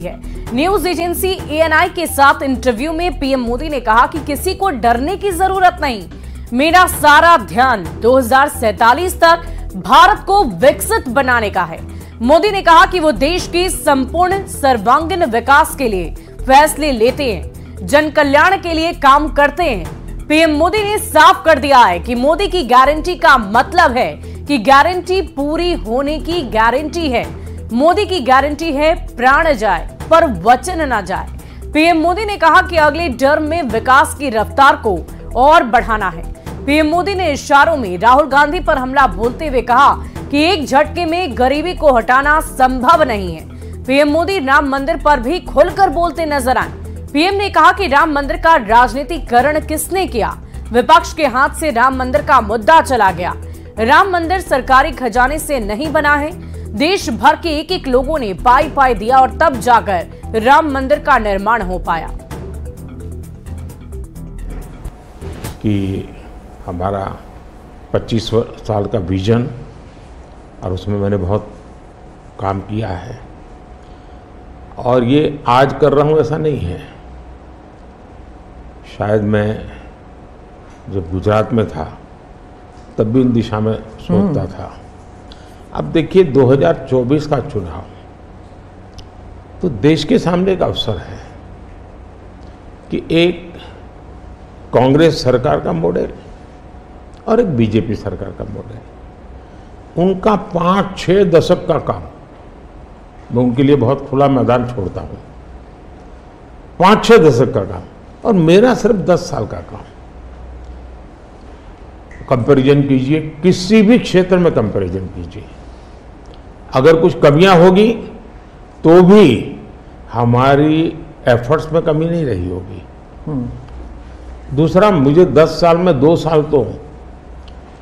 है। News agency ANI के साथ इंटरव्यू में पीएम मोदी ने कहा कि किसी को डरने की जरूरत नहीं, मेरा सारा ध्यान 2047 तक भारत को विकसित बनाने का है। मोदी ने कहा कि वो देश के संपूर्ण सर्वांगीण विकास के लिए फैसले लेते हैं, जन कल्याण के लिए काम करते हैं। पीएम मोदी ने साफ कर दिया है कि मोदी की गारंटी का मतलब है कि गारंटी पूरी होने की गारंटी है। मोदी की गारंटी है प्राण जाए पर वचन न जाए। पीएम मोदी ने कहा कि अगले टर्म में विकास की रफ्तार को और बढ़ाना है। पीएम मोदी ने इशारों में राहुल गांधी पर हमला बोलते हुए कहा कि एक झटके में गरीबी को हटाना संभव नहीं है। पीएम मोदी राम मंदिर पर भी खुलकर बोलते नजर आए। पीएम ने कहा कि राम मंदिर का राजनीतिकरण किसने किया? विपक्ष के हाथ से राम मंदिर का मुद्दा चला गया। राम मंदिर सरकारी खजाने से नहीं बना है, देश भर के एक एक लोगों ने पाई दिया और तब जाकर राम मंदिर का निर्माण हो पाया। कि हमारा 25 साल का विजन और उसमें मैंने बहुत काम किया है और ये आज कर रहा हूँ ऐसा नहीं है। शायद मैं जब गुजरात में था तब भी इन दिशा में सोचता था। अब देखिए 2024 का चुनाव तो देश के सामने एक अवसर है कि एक कांग्रेस सरकार का मॉडल और एक बीजेपी सरकार का मॉडल, उनका 5-6 दशक का काम, मैं उनके लिए बहुत खुला मैदान छोड़ता हूं। 5-6 दशक का काम और मेरा सिर्फ 10 साल का काम। कंपैरिजन कीजिए, किसी भी क्षेत्र में कंपैरिजन कीजिए, अगर कुछ कमियां होगी तो भी हमारी एफर्ट्स में कमी नहीं रही होगी। दूसरा, मुझे 10 साल में 2 साल तो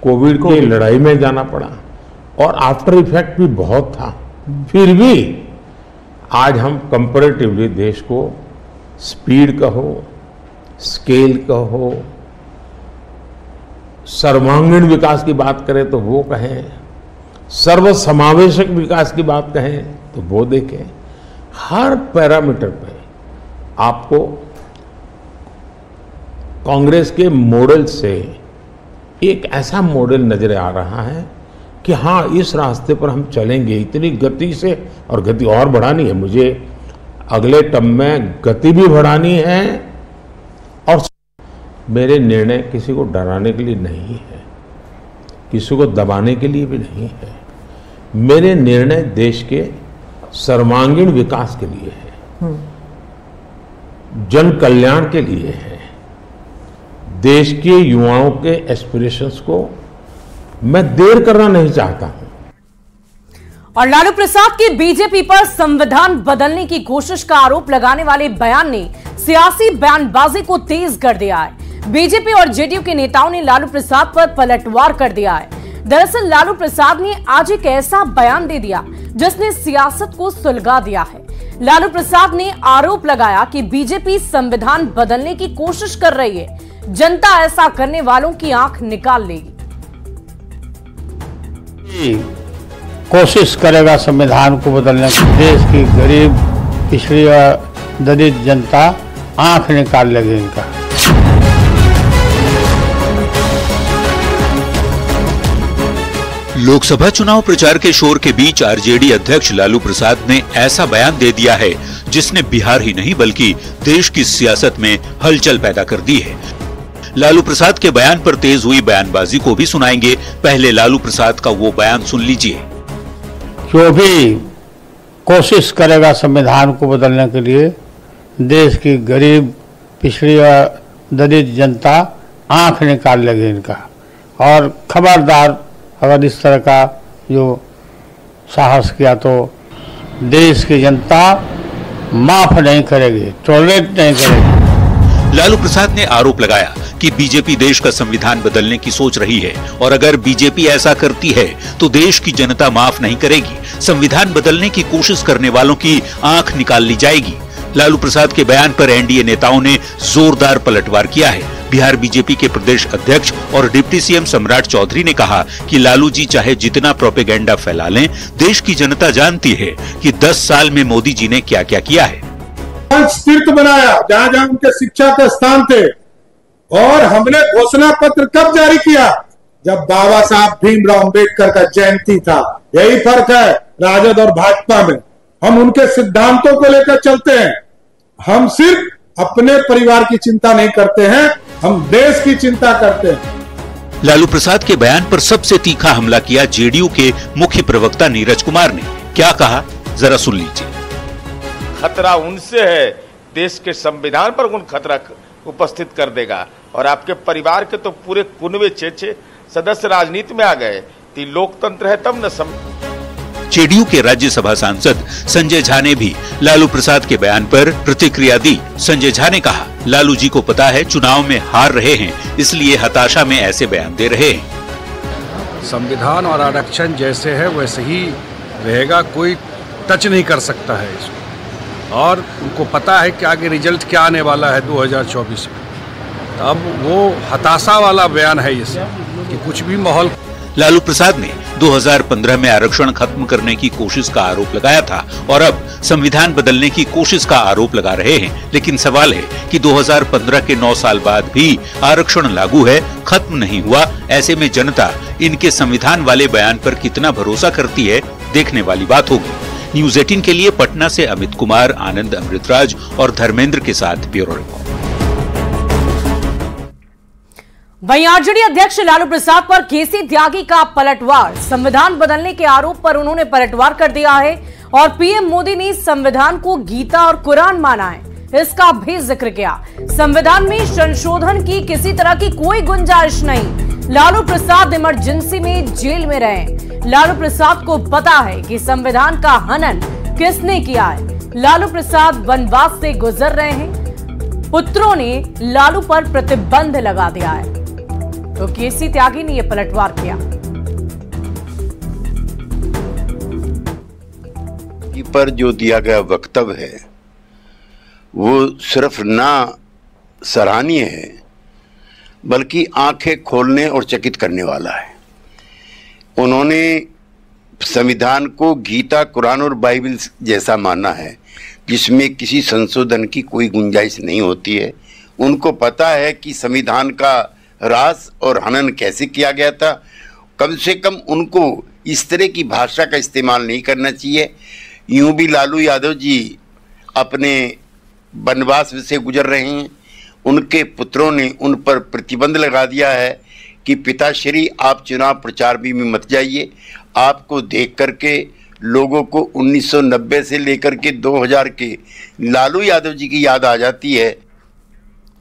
कोविड की लड़ाई में जाना पड़ा और आफ्टर इफेक्ट भी बहुत था। फिर भी आज हम कंपैरेटिवली देश को स्पीड कहो, स्केल कहो, सर्वांगीण विकास की बात करें तो वो कहें, सर्वसमावेशक विकास की बात कहें तो वो देखें। हर पैरामीटर पे आपको कांग्रेस के मॉडल से एक ऐसा मॉडल नजर आ रहा है कि हाँ, इस रास्ते पर हम चलेंगे इतनी गति से, और गति और बढ़ानी है मुझे। अगले टर्म में गति भी बढ़ानी है और मेरे निर्णय किसी को डराने के लिए नहीं है, किसी को दबाने के लिए भी नहीं है। मेरे निर्णय देश के सर्वांगीण विकास के लिए है, जन कल्याण के लिए है, देश के युवाओं के एस्पिरेशंस को मैं देर करना नहीं चाहता हूं। और लालू प्रसाद के बीजेपी पर संविधान बदलने की कोशिश का आरोप लगाने वाले बयान ने सियासी बयानबाजी को तेज कर दिया है। बीजेपी और जेडीयू के नेताओं ने लालू प्रसाद पर पलटवार कर दिया है। दरअसल लालू प्रसाद ने आज एक ऐसा बयान दे दिया जिसने सियासत को सुलगा दिया है। लालू प्रसाद ने आरोप लगाया कि बीजेपी संविधान बदलने की कोशिश कर रही है, जनता ऐसा करने वालों की आंख निकाल लेगी। कोशिश करेगा संविधान को बदलने की, देश की गरीब पिछड़ी और दलित जनता आंख निकाल लेगी इनका। लोकसभा चुनाव प्रचार के शोर के बीच आरजेडी अध्यक्ष लालू प्रसाद ने ऐसा बयान दे दिया है जिसने बिहार ही नहीं बल्कि देश की सियासत में हलचल पैदा कर दी है। लालू प्रसाद के बयान पर तेज हुई बयानबाजी को भी सुनाएंगे। पहले लालू प्रसाद का वो बयान सुन लीजिए। जो भी कोशिश करेगा संविधान को बदलने के लिए, देश की गरीब पिछड़ी और दलित जनता आंख निकाल लेगी इनका। और खबरदार, अगर इस तरह का जो साहस किया तो देश की जनता माफ नहीं करेगी, टॉलरेट नहीं करेगी। लालू प्रसाद ने आरोप लगाया कि बीजेपी देश का संविधान बदलने की सोच रही है और अगर बीजेपी ऐसा करती है तो देश की जनता माफ नहीं करेगी। संविधान बदलने की कोशिश करने वालों की आंख निकाल ली जाएगी। लालू प्रसाद के बयान पर एनडीए नेताओं ने जोरदार पलटवार किया है। बिहार बीजेपी के प्रदेश अध्यक्ष और डिप्टी सीएम सम्राट चौधरी ने कहा कि लालू जी चाहे जितना प्रोपेगेंडा फैला लें, देश की जनता जानती है कि 10 साल में मोदी जी ने क्या क्या किया है। तीर्थ बनाया जहाँ जहाँ उनके शिक्षा के स्थान थे, और हमने घोषणा पत्र कब जारी किया? जब बाबा साहब भीमराव अंबेडकर का जयंती था। यही फर्क है राजद और भाजपा में। हम उनके सिद्धांतों को लेकर चलते हैं। हम सिर्फ अपने परिवार की चिंता नहीं करते हैं, हम देश की चिंता करते हैं। लालू प्रसाद के बयान पर सबसे तीखा हमला किया जेडीयू के मुख्य प्रवक्ता नीरज कुमार ने। क्या कहा, जरा सुन लीजिए। खतरा उनसे है, देश के संविधान पर कौन खतरा उपस्थित कर देगा? और आपके परिवार के तो पूरे कुनवे 6 सदस्य राजनीति में आ गए। तो लोकतंत्र है तब न। जेडीयू के राज्यसभा सांसद संजय झा ने भी लालू प्रसाद के बयान पर प्रतिक्रिया दी। संजय झा ने कहा, लालू जी को पता है चुनाव में हार रहे हैं, इसलिए हताशा में ऐसे बयान दे रहे हैं। संविधान और आरक्षण जैसे है वैसे ही रहेगा, कोई टच नहीं कर सकता है इसको। और उनको पता है कि आगे रिजल्ट क्या आने वाला है 2024 में। अब वो हताशा वाला बयान है ये कि कुछ भी माहौल। लालू प्रसाद ने 2015 में आरक्षण खत्म करने की कोशिश का आरोप लगाया था और अब संविधान बदलने की कोशिश का आरोप लगा रहे हैं। लेकिन सवाल है कि 2015 के 9 साल बाद भी आरक्षण लागू है, खत्म नहीं हुआ। ऐसे में जनता इनके संविधान वाले बयान पर कितना भरोसा करती है, देखने वाली बात होगी। न्यूज़ 18 के लिए पटना से अमित कुमार, आनंद अमृतराज और धर्मेंद्र के साथ ब्यूरो रिपोर्ट। वहीं आरजेडी अध्यक्ष लालू प्रसाद पर केसी त्यागी का पलटवार। संविधान बदलने के आरोप पर उन्होंने पलटवार कर दिया है और पीएम मोदी ने संविधान को गीता और कुरान माना है, इसका भी जिक्र किया। संविधान में संशोधन की किसी तरह की कोई गुंजाइश नहीं। लालू प्रसाद इमरजेंसी में जेल में रहे। लालू प्रसाद को पता है कि संविधान का हनन किसने किया है। लालू प्रसाद वनवास से गुजर रहे हैं, पुत्रों ने लालू पर प्रतिबंध लगा दिया है। तो केसी त्यागी ने यह पलटवार किया। पर जो दिया गया वक्तव्य है वो सिर्फ ना सराहनीय है बल्कि आंखें खोलने और चकित करने वाला है। उन्होंने संविधान को गीता, कुरान और बाइबल जैसा माना है जिसमें किसी संशोधन की कोई गुंजाइश नहीं होती है। उनको पता है कि संविधान का रास और हनन कैसे किया गया था। कम से कम उनको इस तरह की भाषा का इस्तेमाल नहीं करना चाहिए। यूं भी लालू यादव जी अपने वनवास से गुजर रहे हैं। उनके पुत्रों ने उन पर प्रतिबंध लगा दिया है कि पिताश्री आप चुनाव प्रचार भी में मत जाइए। आपको देख करके लोगों को 1990 से लेकर के 2000 के लालू यादव जी की याद आ जाती है।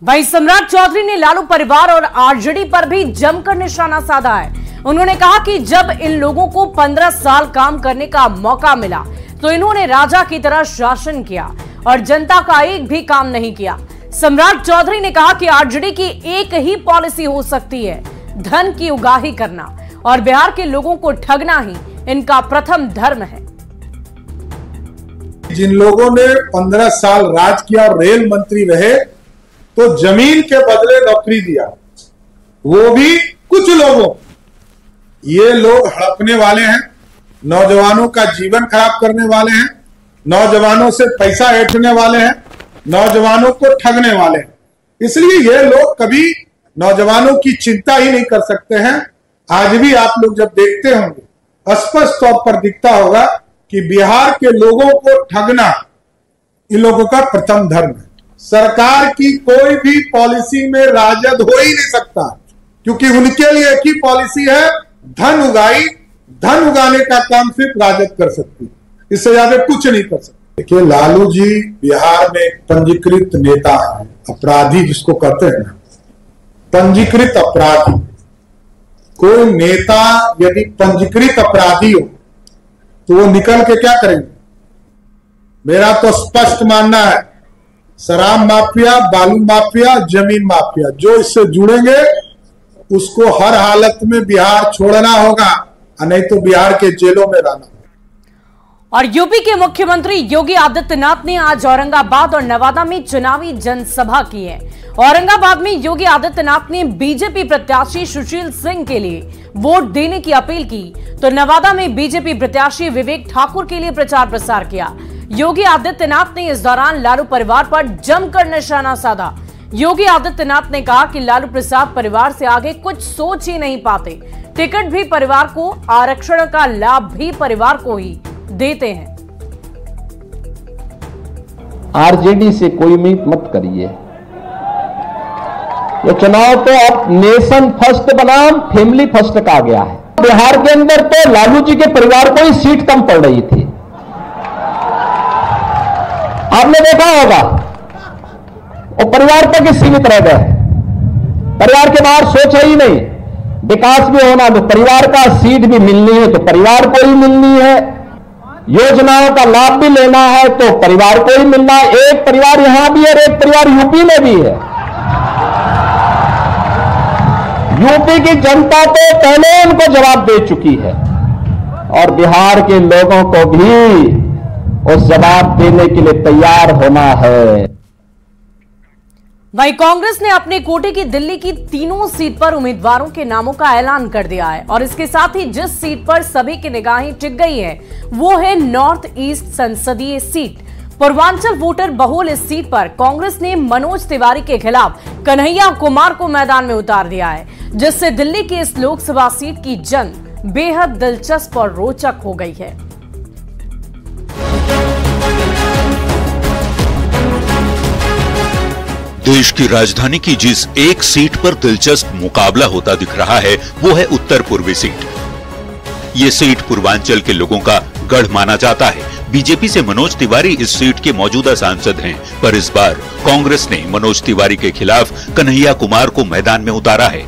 वहीं सम्राट चौधरी ने लालू परिवार और आरजेडी पर भी जमकर निशाना साधा है। उन्होंने कहा कि जब इन लोगों को 15 साल काम करने का मौका मिला तो इन्होंने राजा की तरह शासन किया और जनता का एक भी काम नहीं किया। सम्राट चौधरी ने कहा कि आरजेडी की एक ही पॉलिसी हो सकती है, धन की उगाही करना, और बिहार के लोगों को ठगना ही इनका प्रथम धर्म है। जिन लोगों ने 15 साल राज किया और रेल मंत्री रहे तो जमीन के बदले नौकरी दिया, वो भी कुछ लोगों। ये लोग हड़पने वाले हैं, नौजवानों का जीवन खराब करने वाले हैं, नौजवानों से पैसा ऐंठने वाले हैं, नौजवानों को ठगने वाले हैं। इसलिए ये लोग कभी नौजवानों की चिंता ही नहीं कर सकते हैं। आज भी आप लोग जब देखते होंगे स्पष्ट तौर पर दिखता होगा कि बिहार के लोगों को ठगना इन लोगों का प्रथम धर्म है। सरकार की कोई भी पॉलिसी में राजद हो ही नहीं सकता, क्योंकि उनके लिए एक ही पॉलिसी है, धन उगाई। धन उगाने का काम सिर्फ राजद कर सकती है, इससे ज्यादा कुछ नहीं कर सकते। देखिए, लालू जी बिहार में एक पंजीकृत नेता है, अपराधी जिसको कहते हैं ना, पंजीकृत अपराधी। कोई नेता यदि पंजीकृत अपराधी हो तो वो निकल के क्या करेंगे? मेरा तो स्पष्ट मानना है, शराब माफिया, बालू माफिया, जमीन माफिया, जो इससे जुड़ेंगे उसको हर हालत में बिहार छोड़ना होगा, नहीं तो बिहार के जेलों में रहना। और यूपी के मुख्यमंत्री योगी आदित्यनाथ ने आज औरंगाबाद और नवादा में चुनावी जनसभा की है। औरंगाबाद में योगी आदित्यनाथ ने बीजेपी प्रत्याशी सुशील सिंह के लिए वोट देने की अपील की, तो नवादा में बीजेपी प्रत्याशी विवेक ठाकुर के लिए प्रचार प्रसार किया। योगी आदित्यनाथ ने इस दौरान लालू परिवार पर जमकर निशाना साधा। योगी आदित्यनाथ ने कहा कि लालू प्रसाद परिवार से आगे कुछ सोच ही नहीं पाते, टिकट भी परिवार को, आरक्षण का लाभ भी परिवार को ही देते हैं। आरजेडी से कोई उम्मीद मत करिए। ये चुनाव तो अब नेशन फर्स्ट बनाम फैमिली फर्स्ट का गया है। बिहार के अंदर तो लालू जी के परिवार को ही सीट कम पड़ रही थी, आपने देखा होगा। वो परिवार तक ही सीमित रह गए, परिवार के बाहर सोचा ही नहीं। विकास भी होना तो परिवार का, सीट भी मिलनी है तो परिवार को ही मिलनी है, योजनाओं का लाभ भी लेना है तो परिवार को ही मिलना है। एक परिवार यहां भी है और एक परिवार यूपी में भी है। यूपी की जनता तो पहले उनको जवाब दे चुकी है और बिहार के लोगों को भी उस जवाब देने के लिए तैयार होना है। वहीं कांग्रेस ने अपने कोटे की दिल्ली की तीनों सीट पर उम्मीदवारों के नामों का ऐलान कर दिया है और इसके साथ ही जिस सीट पर सभी की निगाहें टिक गई है वो है नॉर्थ ईस्ट संसदीय सीट। पूर्वांचल वोटर बहुल इस सीट पर कांग्रेस ने मनोज तिवारी के खिलाफ कन्हैया कुमार को मैदान में उतार दिया है, जिससे दिल्ली की इस लोकसभा सीट की जंग बेहद दिलचस्प और रोचक हो गई है। देश की राजधानी की जिस एक सीट पर दिलचस्प मुकाबला होता दिख रहा है वो है उत्तर पूर्वी सीट। ये सीट पूर्वांचल के लोगों का गढ़ माना जाता है। बीजेपी से मनोज तिवारी इस सीट के मौजूदा सांसद हैं, पर इस बार कांग्रेस ने मनोज तिवारी के खिलाफ कन्हैया कुमार को मैदान में उतारा है।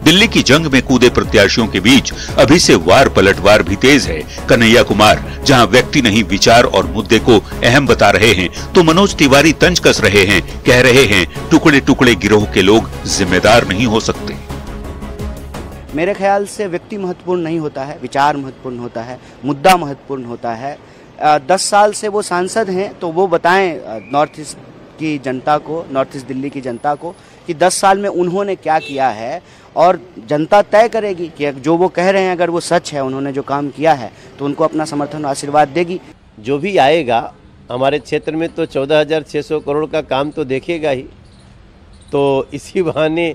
दिल्ली की जंग में कूदे प्रत्याशियों के बीच अभी से वार पलटवार भी तेज है। कन्हैया कुमार जहां व्यक्ति नहीं विचार और मुद्दे को अहम बता रहे हैं, तो मनोज तिवारी तंज कस रहे हैं, कह रहे हैं टुकड़े टुकड़े गिरोह के लोग जिम्मेदार नहीं हो सकते। मेरे ख्याल से व्यक्ति महत्वपूर्ण नहीं होता है, विचार महत्वपूर्ण होता है, मुद्दा महत्वपूर्ण होता है। 10 साल से वो सांसद हैं तो वो बताएं नॉर्थ ईस्ट की जनता को, नॉर्थ ईस्ट दिल्ली की जनता को कि 10 साल में उन्होंने क्या किया है, और जनता तय करेगी कि जो वो कह रहे हैं अगर वो सच है, उन्होंने जो काम किया है तो उनको अपना समर्थन आशीर्वाद देगी। जो भी आएगा हमारे क्षेत्र में तो 14,600 करोड़ का काम तो देखेगा ही, तो इसी बहाने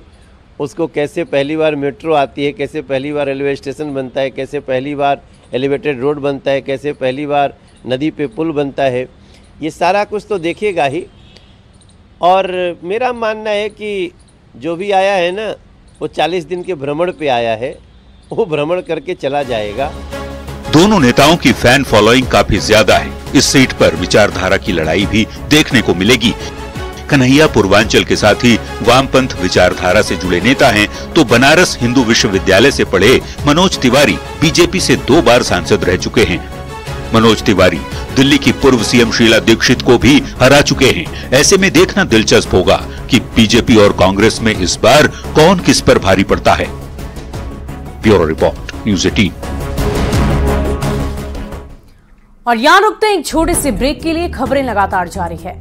उसको कैसे पहली बार मेट्रो आती है, कैसे पहली बार रेलवे स्टेशन बनता है, कैसे पहली बार एलिवेटेड रोड बनता है, कैसे पहली बार नदी पे पुल बनता है, ये सारा कुछ तो देखेगा ही। और मेरा मानना है कि जो भी आया है ना वो 40 दिन के भ्रमण पे आया है, वो भ्रमण करके चला जाएगा। दोनों नेताओं की फैन फॉलोइंग काफी ज्यादा है। इस सीट पर विचारधारा की लड़ाई भी देखने को मिलेगी। कन्हैया पूर्वांचल के साथ ही वामपंथ विचारधारा से जुड़े नेता हैं, तो बनारस हिंदू विश्वविद्यालय से पढ़े मनोज तिवारी बीजेपी से 2 बार सांसद रह चुके हैं। मनोज तिवारी दिल्ली की पूर्व सीएम शीला दीक्षित को भी हरा चुके हैं। ऐसे में देखना दिलचस्प होगा कि बीजेपी और कांग्रेस में इस बार कौन किस पर भारी पड़ता है। Bureau report, news 18। और यहां रुकते हैं एक छोटे से ब्रेक के लिए। खबरें लगातार जारी है।